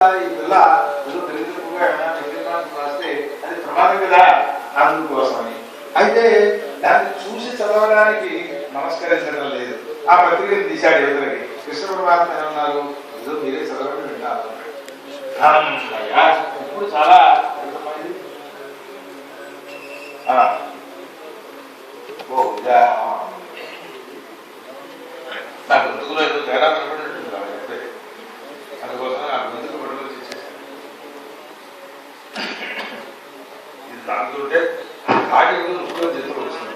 పిల్ల ఏదో దరిద్రపుగా రాస్తే అది ప్రమాదం కదా అందుకోసమని. అయితే దాన్ని చూసి చదవడానికి నమస్కరించడం లేదు. ఆ పత్రికను తీశాడు ఎదురుకి. కృష్ణ పరమాత్మ ఏమన్నారు, ఏదో మీరే చదవడం వింటారు. ఇప్పుడు చాలా నా గొంతుకులో ఏదో తేడా కనపడినట్టుంది. అందుకోసం నా గొంతుకు పట్టుకు వచ్చేసాను. ఇది దాంతుంటే కాటి ముక్కులో జంతువు వస్తుంది.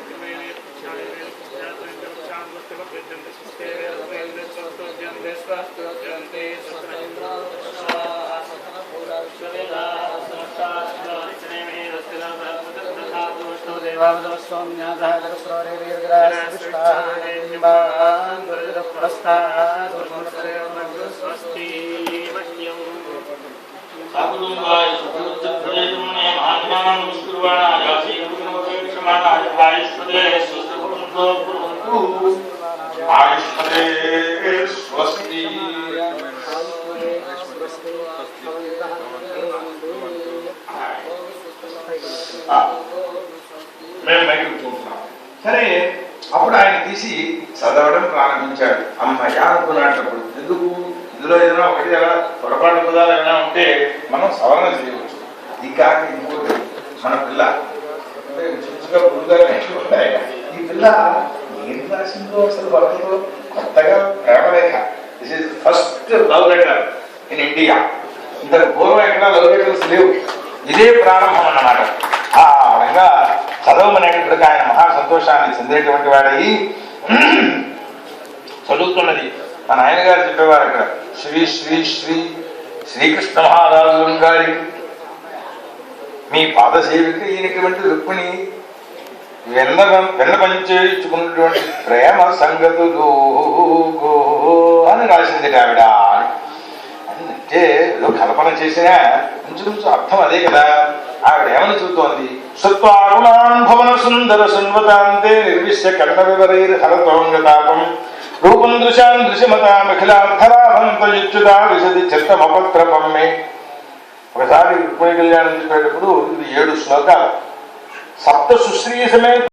మేము మైకుంటున్నాం. సరే, అప్పుడు ఆయన తీసి చదవడం ప్రారంభించాడు. అమ్మయ్య అనుకున్నప్పుడు ఎందుకు ఇందులో ఏదైనా ఒకటి ఎలా పొరపాటు పదాలు ఏమైనా ఉంటే మనం సవరణ చేయవచ్చు. ఇంకా ఇంకోటి మన పిల్ల ఈ పిల్ల ఏం రాసిందో అసలు వాళ్ళతో కొత్తగా ప్రేమలేఖ. This is first love letter in India. ఇంతకు పూర్వం ఎక్కడ లవ్ లెటర్స్ లేవు. ఇదే ప్రారంభం అన్నమాట. ఆ విధంగా చదవమనేటప్పటికీ ఆయన మహా సంతోషాన్ని చెందేటువంటి వాడయి చదువుతున్నది. మా నాయన గారు చెప్పేవారు అక్కడ, శ్రీ శ్రీ శ్రీ శ్రీకృష్ణ మహారాజు గారి మీ పాదసేవిక అయినటువంటి రుక్మిణి వెన్న పంచేయించుకున్నటువంటి ప్రేమ సంగతులు అని రాసింది ఆవిడ. అంటే ఏదో కల్పన చేసినా కొంచెం అర్థం అదే కదా. ఆవిడ ఏమని చెబుతోంది, సత్వాగుణాన్భవన సుందర సున్వతాంతే నిర్విశ్య కర్ణ వివరైర్ హరతోంగతాపం రూపం దృశాన్ దృశ్యమతామిఖిలార్థరాభంతయుచ్యుతా విశది చిత్తమపత్రపం మే. ఒకసారి రుక్మిణి కళ్యాణం చెప్పేటప్పుడు ఇది 7 శ్లోకాలు. సప్త సుశ్రీ సమేత